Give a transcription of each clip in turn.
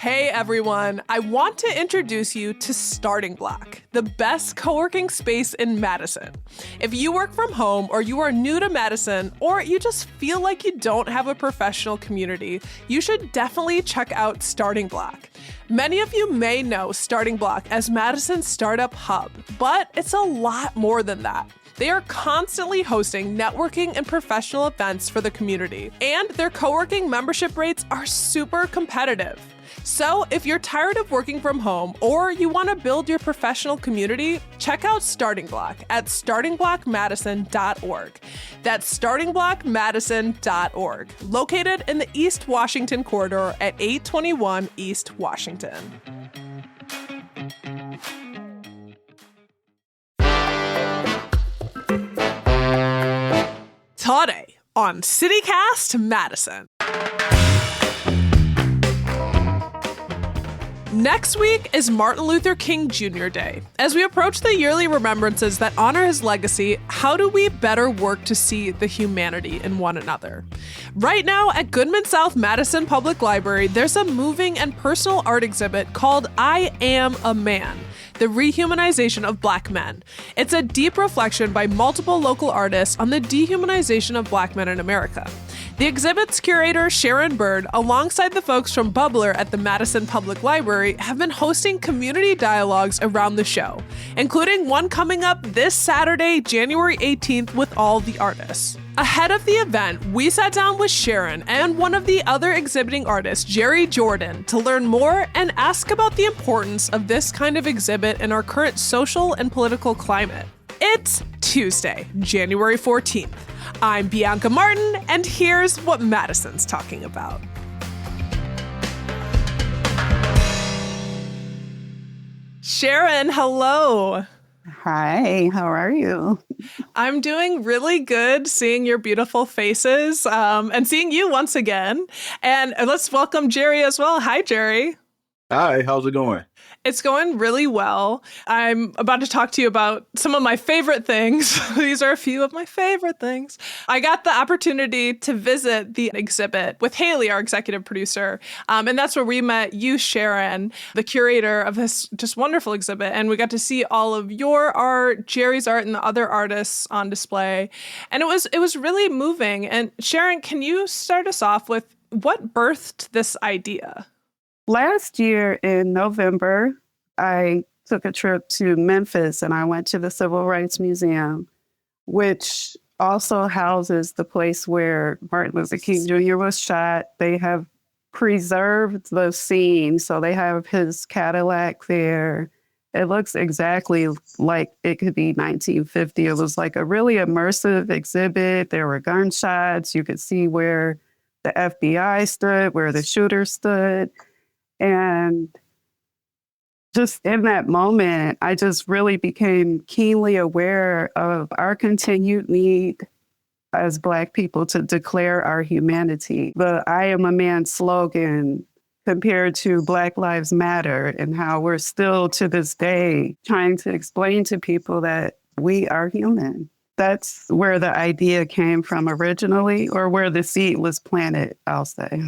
Hey everyone, I want to introduce you to Starting Block, the best co-working space in Madison. If you work from home or you are new to Madison or you just feel like you don't have a professional community, you should definitely check out Starting Block. Many of you may know Starting Block as Madison's startup hub, but it's a lot more than that. They are constantly hosting networking and professional events for the community, and their co-working membership rates are super competitive. So if you're tired of working from home or you want to build your professional community, check out Starting Block at startingblockmadison.org. That's startingblockmadison.org, located in the East Washington corridor at 821 East Washington. Today on CityCast Madison. Next week is Martin Luther King Jr. Day. As we approach the yearly remembrances that honor his legacy, how do we better work to see the humanity in one another? Right now at Goodman South Madison Public Library, there's a moving and personal art exhibit called I Am a Man: The Rehumanization of Black Men. It's a deep reflection by multiple local artists on the dehumanization of Black men in America. The exhibit's curator, Sharon, Bjyrd, alongside the folks from Bubbler at the Madison Public Library, have been hosting community dialogues around the show, including one coming up this Saturday, January 18th, with all the artists. Ahead of the event, we sat down with Sharon and one of the other exhibiting artists, Bjyrd, to learn more and ask about the importance of this kind of exhibit in our current social and political climate. It's Tuesday, January 14th. I'm Bianca Martin, and here's what Madison's talking about. Sharon, hello. Hi, how are you? I'm doing really good, seeing your beautiful faces and seeing you once again. And let's welcome Jerry as well. Hi, Jerry. Hi, how's it going? It's going really well. I'm about to talk to you about some of my favorite things. These are a few of my favorite things. I got the opportunity to visit the exhibit with Haley, our executive producer. And that's where we met you, Sharon, the curator of this just wonderful exhibit. And we got to see all of your art, Jerry's art, and the other artists on display. And it was really moving. And Sharon, can you start us off with what birthed this idea? Last year in November, I took a trip to Memphis and I went to the Civil Rights Museum, which also houses the place where Martin Luther King Jr. was shot. They have preserved the scene, so they have his Cadillac there. It looks exactly like it could be 1950. It was like a really immersive exhibit. There were gunshots. You could see where the FBI stood, where the shooter stood. And just in that moment, I just really became keenly aware of our continued need as Black people to declare our humanity. The I Am a Man slogan compared to Black Lives Matter, and how we're still to this day trying to explain to people that we are human. That's where the idea came from originally, or where the seed was planted, I'll say.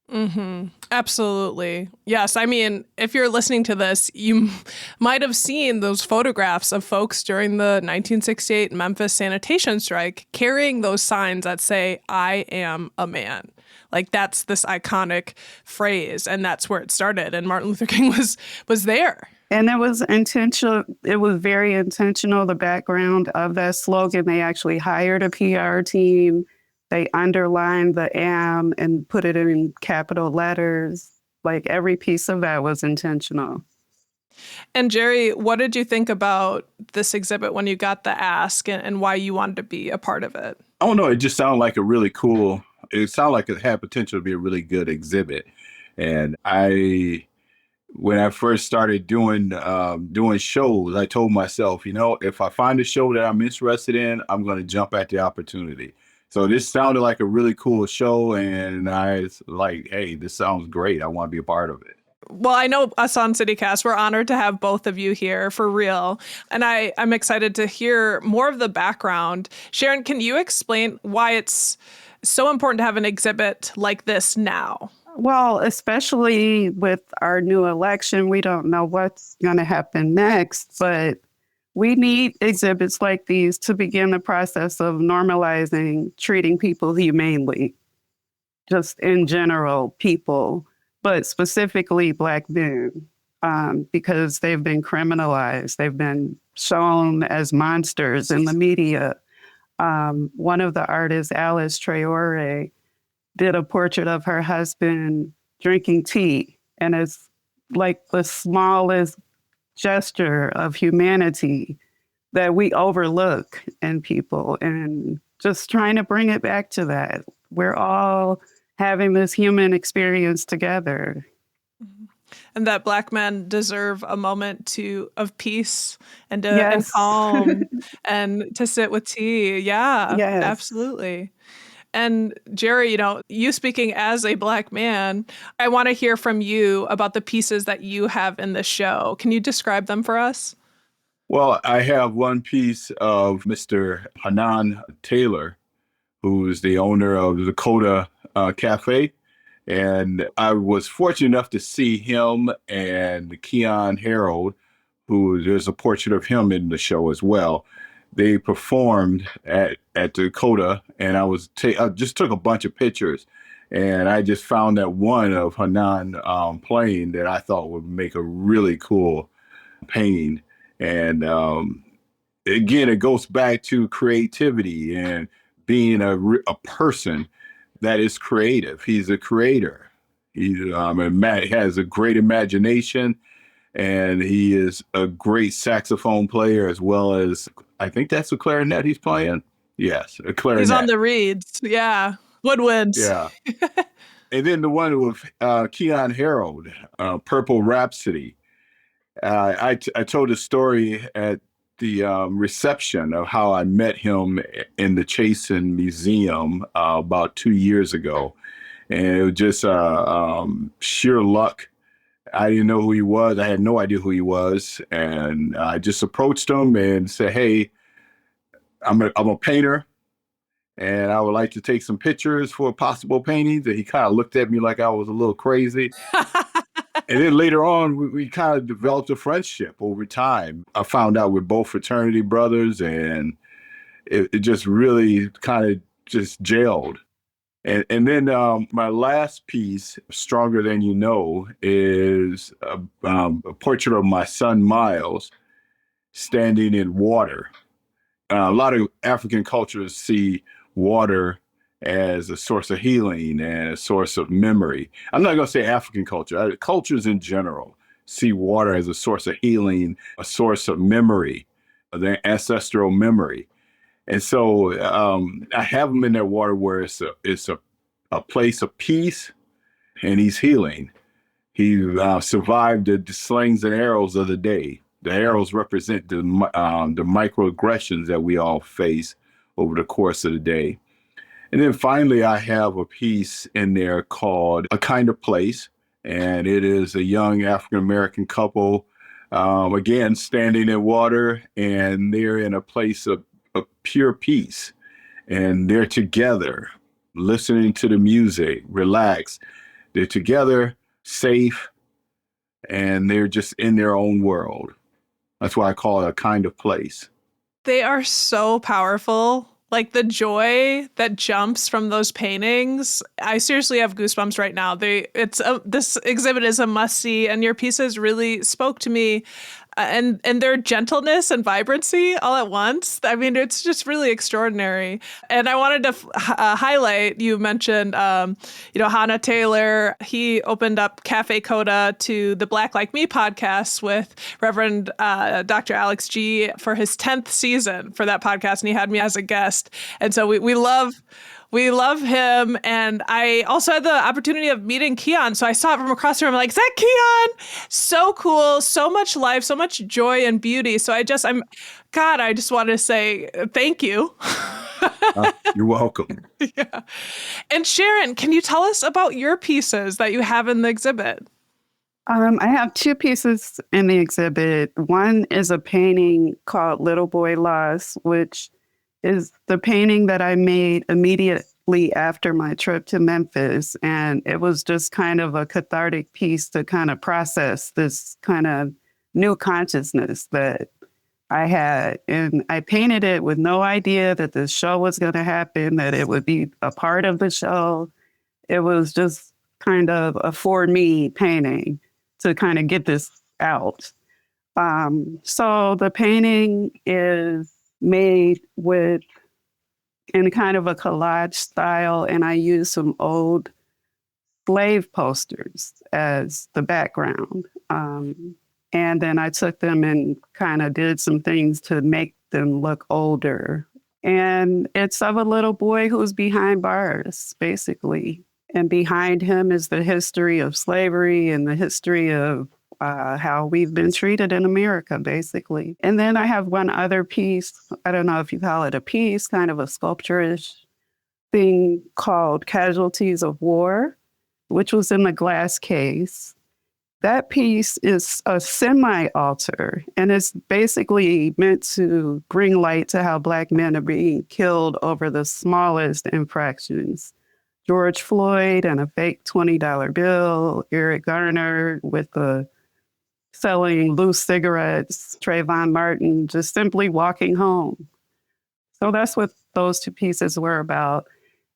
Mm-hmm. Absolutely. Yes. I mean, if you're listening to this, you might have seen those photographs of folks during the 1968 Memphis sanitation strike carrying those signs that say, I am a man. Like, that's this iconic phrase, and that's where it started. And Martin Luther King was there. And it was intentional. It was very intentional, the background of that slogan. They actually hired a PR team. They underlined the am and put it in capital letters. Like, every piece of that was intentional. And Jerry, what did you think about this exhibit when you got the ask, and why you wanted to be a part of it? I don't know. It just sounded like it sounded like it had potential to be a really good exhibit. And when I first started doing shows, I told myself, if I find a show that I'm interested in, I'm going to jump at the opportunity. So this sounded like a really cool show, and I was like, hey, this sounds great. I want to be a part of it. Well, I know us on CityCast, we're honored to have both of you here for real. And I'm excited to hear more of the background. Sharon, can you explain why it's so important to have an exhibit like this now? Well, especially with our new election, we don't know what's going to happen next, but we need exhibits like these to begin the process of normalizing treating people humanely, just in general, people, but specifically Black men, because they've been criminalized. They've been shown as monsters in the media. One of the artists, Alice Traore, did a portrait of her husband drinking tea. And it's like the smallest gesture of humanity that we overlook in people, and just trying to bring it back to that. We're all having this human experience together. And that Black men deserve a moment of peace and Yes. calm and to sit with tea. Yeah, Yes. absolutely. And Jerry, you speaking as a Black man, I want to hear from you about the pieces that you have in the show. Can you describe them for us? Well, I have one piece of Mr. Hanan Taylor, who is the owner of the Dakota Cafe. And I was fortunate enough to see him and Keon Harold, who there's a portrait of him in the show as well. They performed at Dakota, and I just took a bunch of pictures, and I just found that one of Hanan playing that I thought would make a really cool painting. And again, it goes back to creativity and being a person that is creative. He's a creator. He has a great imagination, and he is a great saxophone player, as well as, I think that's a clarinet he's playing. Yes, a clarinet. He's on the reeds. Yeah. Woodwinds. Yeah. And then the one with Keon Harold, Purple Rhapsody. I told a story at the reception of how I met him in the Chasen Museum about 2 years ago. And it was just sheer luck. I didn't know who he was. I had no idea who he was. And I just approached him and said, hey, I'm a painter, and I would like to take some pictures for possible paintings. And he kind of looked at me like I was a little crazy. And then later on, we kind of developed a friendship over time. I found out we're both fraternity brothers, and it just really kind of just gelled. And then my last piece, Stronger Than You Know, is a portrait of my son, Miles, standing in water. A lot of African cultures see water as a source of healing and a source of memory. I'm not going to say African culture. Cultures in general see water as a source of healing, a source of memory, their ancestral memory. And so I have him in that water where it's a place of peace, and he's healing. He survived the slings and arrows of the day. The arrows represent the microaggressions that we all face over the course of the day. And then finally, I have a piece in there called A Kind of Place. And it is a young African-American couple, again, standing in water, and they're in a place of pure peace. And they're together, listening to the music, relaxed. They're together, safe, and they're just in their own world. That's why I call it A Kind of Place. They are so powerful. Like the joy that jumps from those paintings, I seriously have goosebumps right now. This exhibit is a must-see, and your pieces really spoke to me, and their gentleness and vibrancy all at once. I mean, it's just really extraordinary. And I wanted to highlight, you mentioned, Hannah Taylor. He opened up Cafe Coda to the Black Like Me podcast with Reverend Dr. Alex G for his 10th season for that podcast, and he had me as a guest. And so we love him. And I also had the opportunity of meeting Keon. So I saw it from across the room. I'm like, is that Keon? So cool. So much life, so much joy and beauty. So I just want to say thank you. You're welcome. Yeah. And Sharon, can you tell us about your pieces that you have in the exhibit? I have two pieces in the exhibit. One is a painting called Little Boy Lost, which is the painting that I made immediately after my trip to Memphis. And it was just kind of a cathartic piece to kind of process this kind of new consciousness that I had. And I painted it with no idea that the show was going to happen, that it would be a part of the show. It was just kind of a for me painting to kind of get this out. So the painting is made in kind of a collage style, and I use some old slave posters as the background. And then I took them and kind of did some things to make them look older. And it's of a little boy who's behind bars, basically. And behind him is the history of slavery and the history of how we've been treated in America, basically. And then I have one other piece, I don't know if you call it a piece, kind of a sculpture-ish thing called Casualties of War, which was in the glass case. That piece is a semi-altar, and it's basically meant to bring light to how Black men are being killed over the smallest infractions. George Floyd and a fake $20 bill, Eric Garner with the selling loose cigarettes, Trayvon Martin just simply walking home. So that's what those two pieces were about.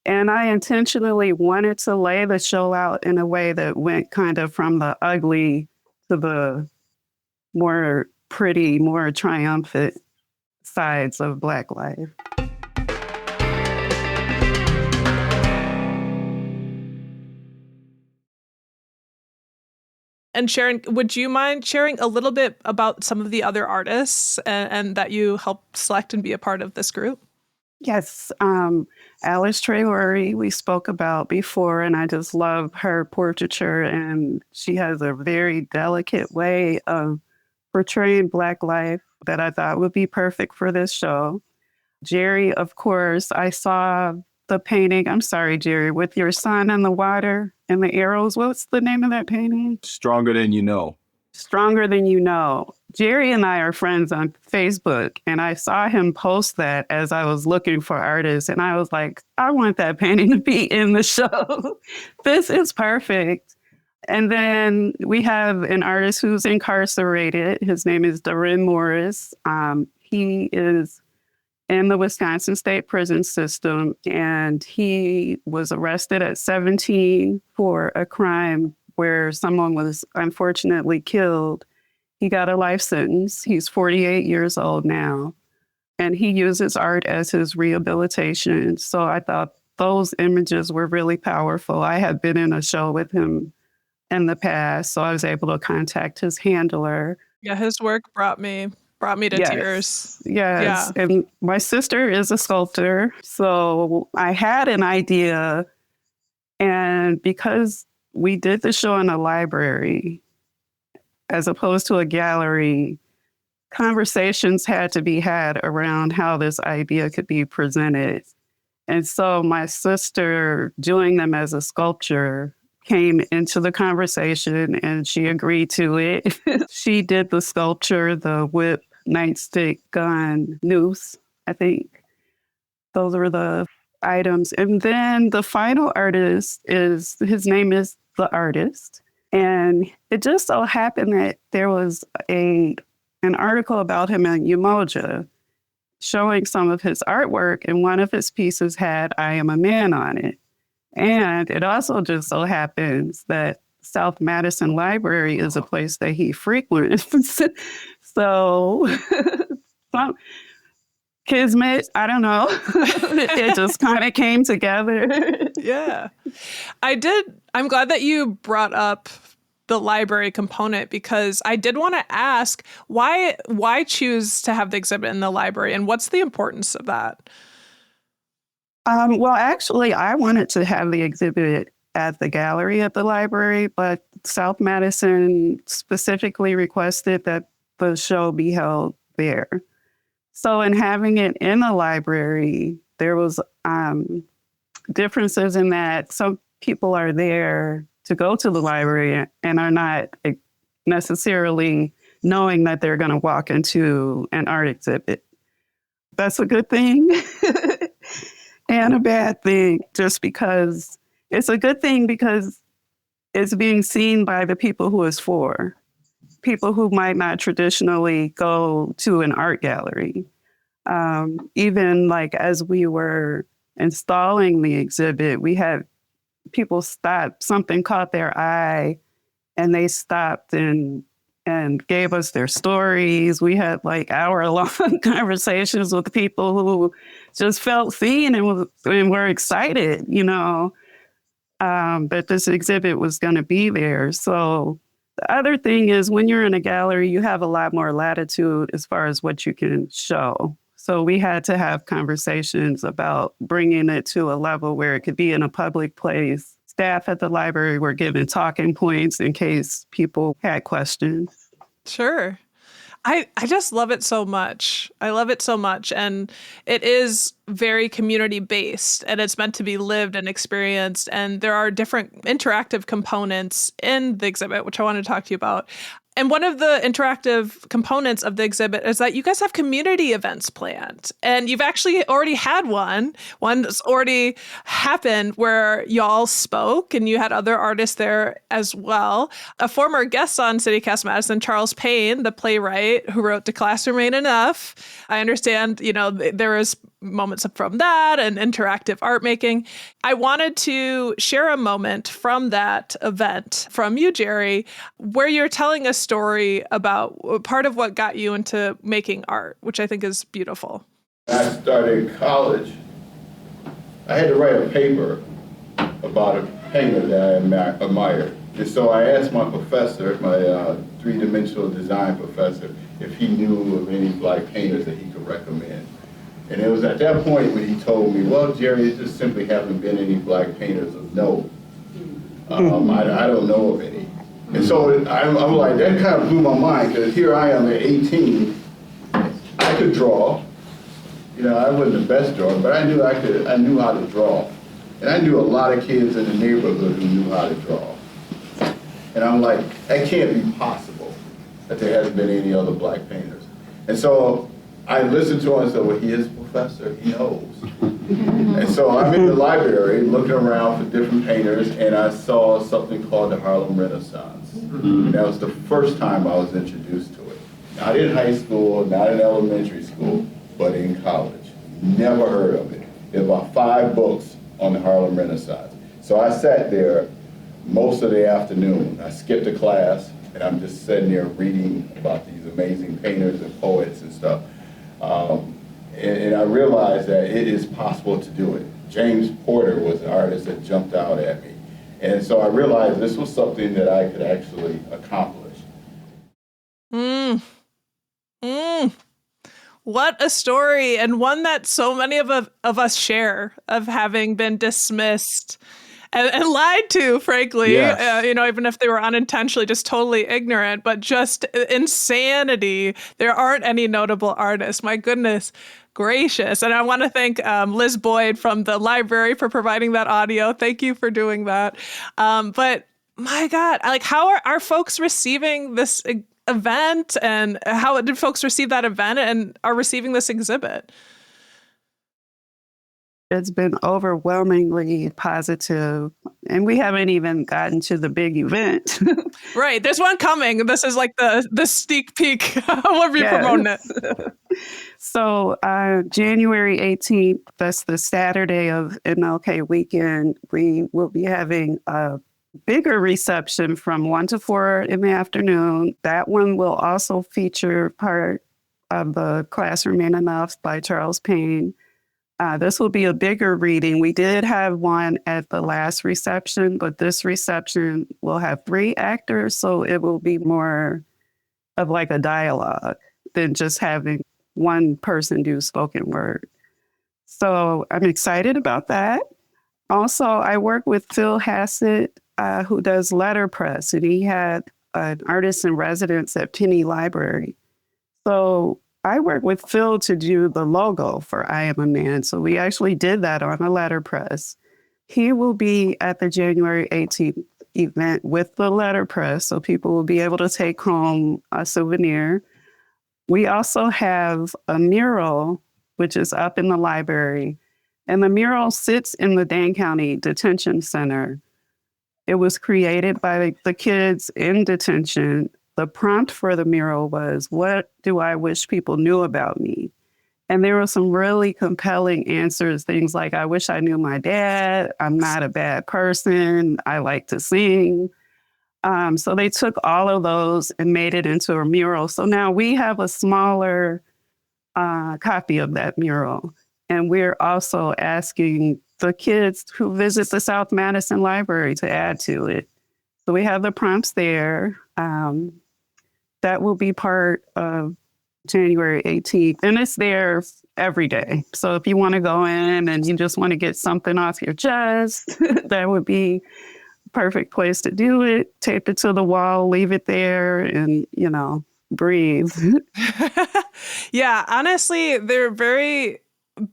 And I intentionally wanted to lay the show out in a way that went kind of from the ugly to the more pretty, more triumphant sides of Black life. And Sharon, would you mind sharing a little bit about some of the other artists and that you helped select and be a part of this group? Yes. Alice Traore, we spoke about before, and I just love her portraiture. And she has a very delicate way of portraying Black life that I thought would be perfect for this show. Jerry, of course, I saw the painting. I'm sorry, Jerry, with your son in the water and the arrows. What's the name of that painting? Stronger Than You Know. Stronger Than You Know. Jerry and I are friends on Facebook, and I saw him post that as I was looking for artists, and I was like, I want that painting to be in the show. This is perfect. And then we have an artist who's incarcerated. His name is Darren Morris. He is in the Wisconsin State Prison System, and he was arrested at 17 for a crime where someone was unfortunately killed. He got a life sentence. He's 48 years old now, and he uses art as his rehabilitation. So I thought those images were really powerful. I had been in a show with him in the past, so I was able to contact his handler. Yeah, his work brought me to tears. Yes. Yeah. And my sister is a sculptor, so I had an idea, and because we did the show in a library as opposed to a gallery, conversations had to be had around how this idea could be presented. And so my sister, doing them as a sculpture, came into the conversation and she agreed to it. She did the sculpture, the whip, nightstick, gun, noose, I think. Those were the items. And then the final artist his name is The Artist. And it just so happened that there was an article about him in Umoja showing some of his artwork, and one of his pieces had I Am a Man on it. And it also just so happens that South Madison Library is a place that he frequents. So, kismet, I don't know. It just kind of came together. Yeah. I'm glad that you brought up the library component, because I did want to ask why choose to have the exhibit in the library, and what's the importance of that? Well, actually, I wanted to have the exhibit at the gallery at the library, but South Madison specifically requested that the show be held there. So in having it in the library, there was differences in that some people are there to go to the library and are not necessarily knowing that they're going to walk into an art exhibit. That's a good thing. and a bad thing, just because it's a good thing because it's being seen by the people who it's for, people who might not traditionally go to an art gallery. Even like as we were installing the exhibit, we had people stop, something caught their eye, and they stopped and gave us their stories. We had like hour-long conversations with people who just felt seen and were excited, that this exhibit was going to be there. So the other thing is when you're in a gallery, you have a lot more latitude as far as what you can show. So we had to have conversations about bringing it to a level where it could be in a public place. Staff at the library were given talking points in case people had questions. Sure. I just love it so much. I love it so much. And it is very community based and it's meant to be lived and experienced. And there are different interactive components in the exhibit, which I want to talk to you about. And one of the interactive components of the exhibit is that you guys have community events planned. And you've actually already had one that's already happened where y'all spoke and you had other artists there as well. A former guest on CityCast Madison, Charles Payne, the playwright who wrote To Classroom Ain't Enough. I understand, there is moments from that and interactive art making. I wanted to share a moment from that event from you, Jerry, where you're telling a story about part of what got you into making art, which I think is beautiful. I started college. I had to write a paper about a painter that I admired. And so I asked my professor, my three-dimensional design professor, if he knew of any Black painters that he could recommend. And it was at that point when he told me, well, Jerry, there just simply haven't been any Black painters of note. I don't know of any. And so I'm like, that kind of blew my mind, because here I am at 18. I could draw. I wasn't the best drawer, but I knew how to draw. And I knew a lot of kids in the neighborhood who knew how to draw. And I'm like, that can't be possible that there hasn't been any other Black painters. And so I listened to him and said, well, he is a professor, he knows. And so I'm in the library looking around for different painters, and I saw something called the Harlem Renaissance. And that was the first time I was introduced to it. Not in high school, not in elementary school, but in college. Never heard of it. There were about 5 books on the Harlem Renaissance. So I sat there most of the afternoon. I skipped a class, and I'm just sitting there reading about these amazing painters and poets and stuff. And I realized that it is possible to do it. James Porter was an artist that jumped out at me. And so I realized this was something that I could actually accomplish. What a story, and one that so many of us share, of having been dismissed and lied to, frankly, Yes. Even if they were unintentionally just totally ignorant, but just insanity. There aren't any notable artists. My goodness gracious. And I want to thank Liz Boyd from the library for providing that audio. Thank you for doing that. But my God, how are folks receiving this event, and how did folks receive that event and are receiving this exhibit? It's been overwhelmingly positive, and we haven't even gotten to the big event. Right. There's one coming. This is like the sneak peek. We'll be promoting it. So January 18th, that's the Saturday of MLK weekend, we will be having a bigger reception from 1 to 4 in the afternoon. That one will also feature part of the Classroom Ain't Enough by Charles Payne. This will be a bigger reading. We did have one at the last reception, but this reception will have 3 actors, so it will be more of like a dialogue than just having one person do spoken word. So I'm excited about that. Also, I work with Phil Hassett, who does letterpress, and he had an artist in residence at Penny Library. So I worked with Phil to do the logo for I Am a Man. So we actually did that on a letterpress. He will be at the January 18th event with the letterpress, so people will be able to take home a souvenir. We also have a mural, which is up in the library, And the mural sits in the Dane County Detention Center. It was created by the kids in detention. The prompt for the mural was, what do I wish people knew about me? And there were some really compelling answers, things like, I wish I knew my dad. I'm not a bad person. I like to sing. So they took all of those and made it into a mural. So now we have a smaller copy of that mural. And we're also asking the kids who visit the South Madison Library to add to it. So we have the prompts there. That will be part of January 18th. And it's there every day. So if you want to go in and you just want to get something off your chest, that would be a perfect place to do it. Tape it to the wall, leave it there, and, breathe. Yeah, honestly, they're very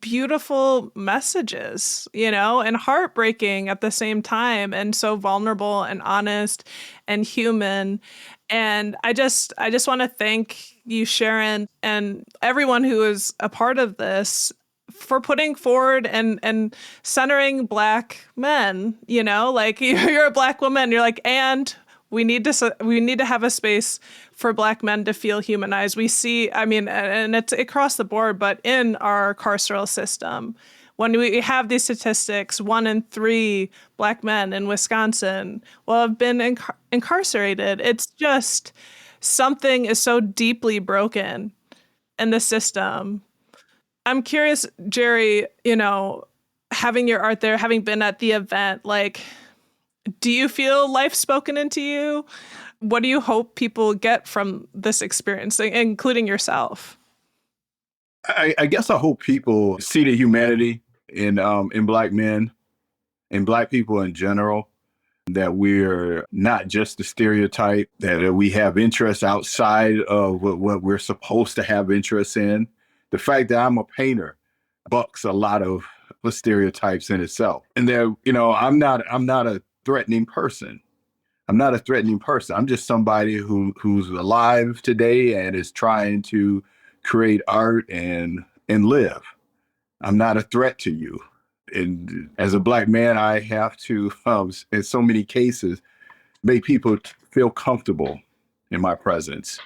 beautiful messages, and heartbreaking at the same time, and so vulnerable and honest and human. And I just want to thank you, Sharon, and everyone who is a part of this for putting forward and centering Black men, like you're a Black woman, you're like, and we need to have a space for Black men to feel humanized. We see, and it's across the board, but in our carceral system, when we have these statistics, 1 in 3 Black men in Wisconsin will have been incarcerated. It's just something is so deeply broken in the system. I'm curious, Jerry, having your art there, having been at the event, like, do you feel life spoken into you? What do you hope people get from this experience, including yourself? I guess I hope people see the humanity in Black men and Black people in general, that we're not just the stereotype, that we have interests outside of what we're supposed to have interests in. The fact that I'm a painter bucks a lot of stereotypes in itself. And there, I'm not a threatening person. I'm not a threatening person. I'm just somebody who's alive today and is trying to create art and live. I'm not a threat to you. And as a Black man, I have to, in so many cases, make people feel comfortable in my presence.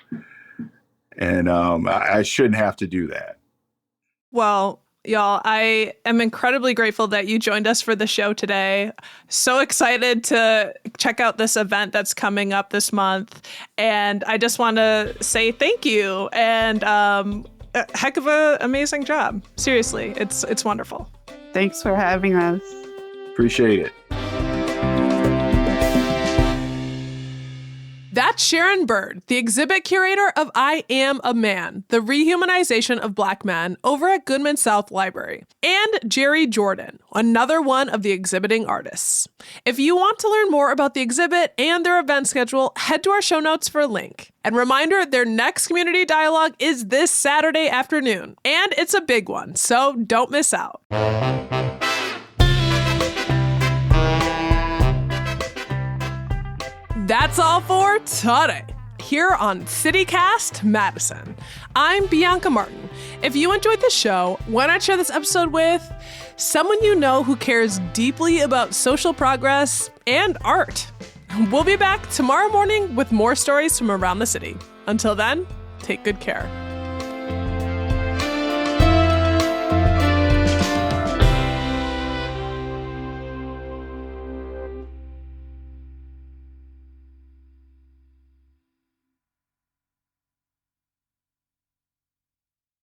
And I shouldn't have to do that. Well, y'all, I am incredibly grateful that you joined us for the show today. So excited to check out this event that's coming up this month. And I just want to say thank you and a heck of an amazing job. Seriously, it's wonderful. Thanks for having us. Appreciate it. That's Sharon Bjyrd, the exhibit curator of I Am a Man, the rehumanization of Black men over at Goodman South Library, and Jerry Jordan, another one of the exhibiting artists. If you want to learn more about the exhibit and their event schedule, head to our show notes for a link. And reminder, their next community dialogue is this Saturday afternoon, and it's a big one, so don't miss out. That's all for today, here on CityCast Madison. I'm Bianca Martin. If you enjoyed the show, why not share this episode with someone you know who cares deeply about social progress and art? We'll be back tomorrow morning with more stories from around the city. Until then, take good care.